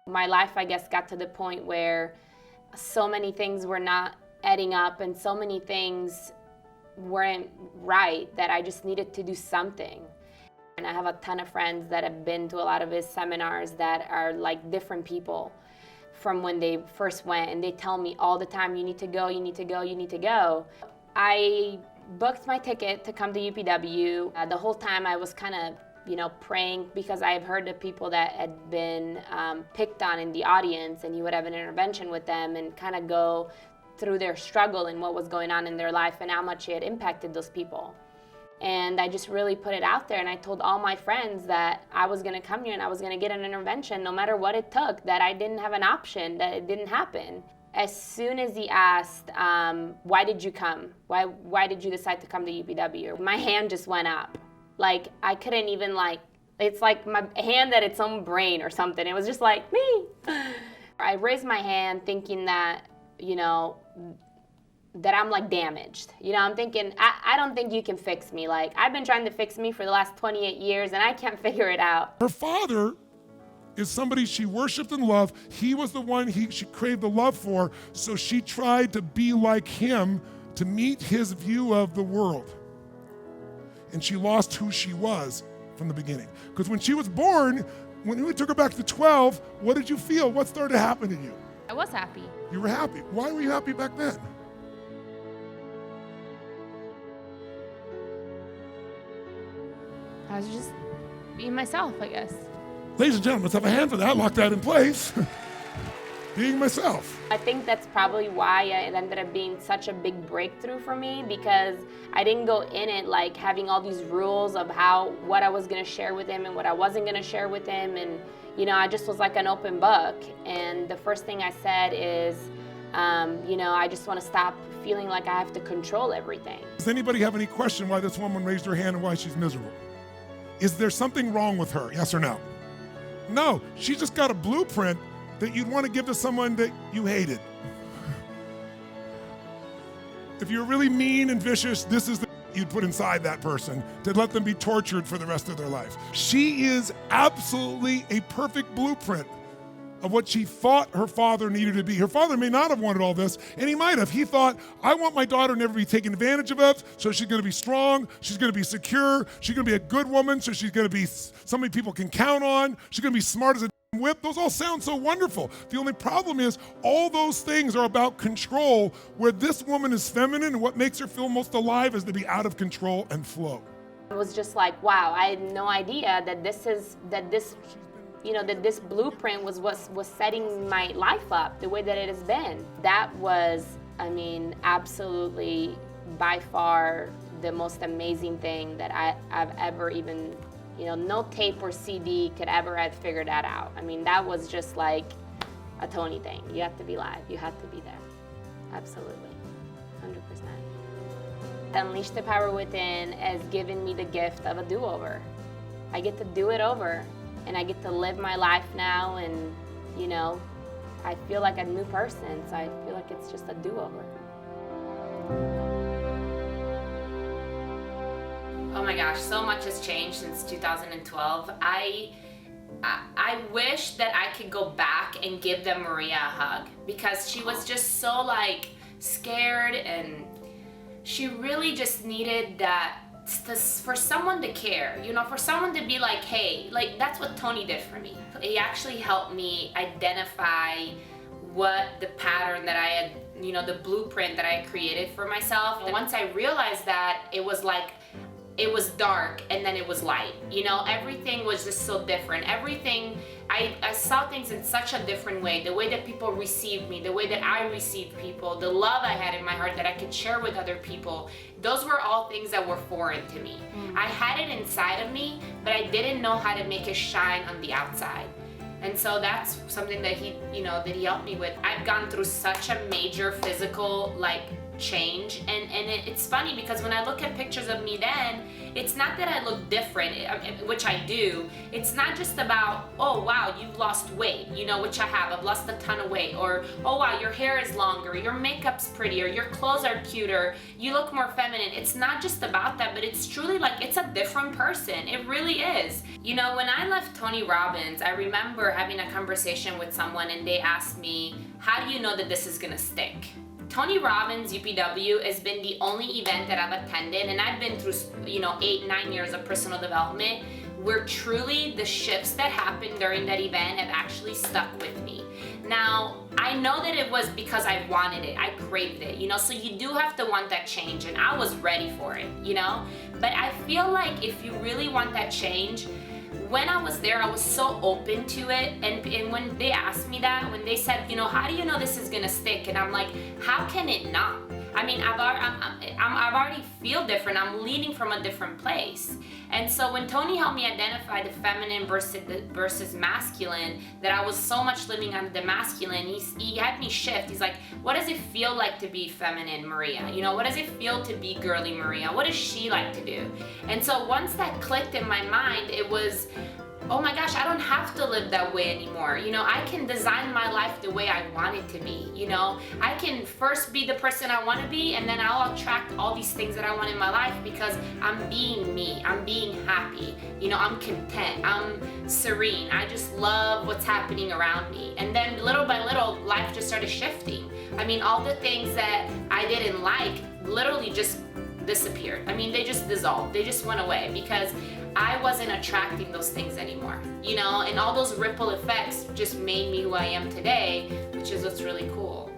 My life, I guess, got to the point where so many things were not adding up and so many things weren't right that I just needed to do something. And I have a ton of friends that have been to a lot of his seminars that are like different people from when they first went, and they tell me all the time, you need to go, you need to go, you need to go. I booked my ticket to come to UPW. The whole time I was kind of praying, because I've heard of people that had been picked on in the audience, and he would have an intervention with them and kind of go through their struggle and what was going on in their life and how much it had impacted those people. And I just really put it out there, and I told all my friends that I was gonna come here and I was gonna get an intervention no matter what it took, that I didn't have an option, that it didn't happen. As soon as he asked, why did you come? Why did you decide to come to UPW? My hand just went up. Like, I couldn't even it's like my hand at its own brain or something. It was just like, me. I raised my hand thinking that, that I'm like damaged. I'm thinking, I don't think you can fix me. Like, I've been trying to fix me for the last 28 years and I can't figure it out. Her father is somebody she worshiped and loved. He was the one she craved the love for, so she tried to be like him to meet his view of the world. And she lost who she was from the beginning. Because when she was born, when we took her back to 12, what did you feel? What started to happen to you? I was happy. You were happy. Why were you happy back then? I was just being myself, I guess. Ladies and gentlemen, let's have a hand for that. Lock that in place. Being myself. I think that's probably why it ended up being such a big breakthrough for me, because I didn't go in it like having all these rules of what I was gonna share with him and what I wasn't gonna share with him. And I just was like an open book. And the first thing I said is, I just wanna stop feeling like I have to control everything. Does anybody have any question why this woman raised her hand and why she's miserable? Is there something wrong with her? Yes or no? No, she just got a blueprint that you'd want to give to someone that you hated. If you're really mean and vicious, this is the you'd put inside that person to let them be tortured for the rest of their life. She is absolutely a perfect blueprint of what she thought her father needed to be. Her father may not have wanted all this, and he might have. He thought, I want my daughter never to be taken advantage of, so she's gonna be strong, she's gonna be secure, she's gonna be a good woman, so she's gonna be somebody people can count on, she's gonna be smart as a whip. Those all sound so wonderful. The only problem is all those things are about control, where this woman is feminine, and what makes her feel most alive is to be out of control and flow. It was just like, wow, I had no idea that this blueprint was setting my life up the way that it has been. That was, absolutely by far the most amazing thing that I've ever even, no tape or CD could ever have figured that out. That was just like a Tony thing. You have to be live. You have to be there. Absolutely. 100%. Unleash the Power Within has given me the gift of a do-over. I get to do it over, and I get to live my life now, and I feel like a new person, so I feel like it's just a do-over. Oh my gosh, so much has changed since 2012. I wish that I could go back and give them Maria a hug, because she was just so scared, and she really just needed that, for someone to care, for someone to be like, hey, that's what Tony did for me. He actually helped me identify what the pattern that I had, the blueprint that I created for myself. And once I realized that, it was dark and then it was light. Everything was just so different. Everything, I saw things in such a different way. The way that people received me, the way that I received people, the love I had in my heart that I could share with other people, those were all things that were foreign to me. I had it inside of me, but I didn't know how to make it shine on the outside. And so that's something that he helped me with. I've gone through such a major physical, change. And it's funny because when I look at pictures of me then, it's not that I look different, which I do. It's not just about, oh wow, you've lost weight, you know, which I have. I've lost a ton of weight. Or, oh wow, your hair is longer, your makeup's prettier, your clothes are cuter, you look more feminine. It's not just about that, but it's truly like, it's a different person. It really is. You know, when I left Tony Robbins, I remember having a conversation with someone and they asked me, how do you know that this is gonna stick? Tony Robbins UPW has been the only event that I've attended, and I've been through, you know, 8-9 years of personal development, where truly the shifts that happened during that event have actually stuck with me. Now, I know that it was because I wanted it, I craved it, you know, so you do have to want that change, and I was ready for it, you know? But I feel like if you really want that change, when I was there, I was so open to it, and when they asked me that, when they said, you know, how do you know this is gonna stick? And I'm like, how can it not? I mean, I've already feel different. I'm leading from a different place. And so when Tony helped me identify the feminine versus masculine, that I was so much living under the masculine, he had me shift. He's like, what does it feel like to be feminine, Maria? You know, what does it feel to be girly, Maria? What does she like to do? And so once that clicked in my mind, it was, oh my gosh, I don't have to live that way anymore. You know, I can design my life the way I want it to be. You know, I can first be the person I want to be, and then I'll attract all these things that I want in my life because I'm being me. I'm being happy. You know, I'm content. I'm serene. I just love what's happening around me. And then little by little, life just started shifting. I mean, all the things that I didn't like literally just disappeared. I mean, they just dissolved. They just went away because I wasn't attracting those things anymore, you know, and all those ripple effects just made me who I am today, which is what's really cool.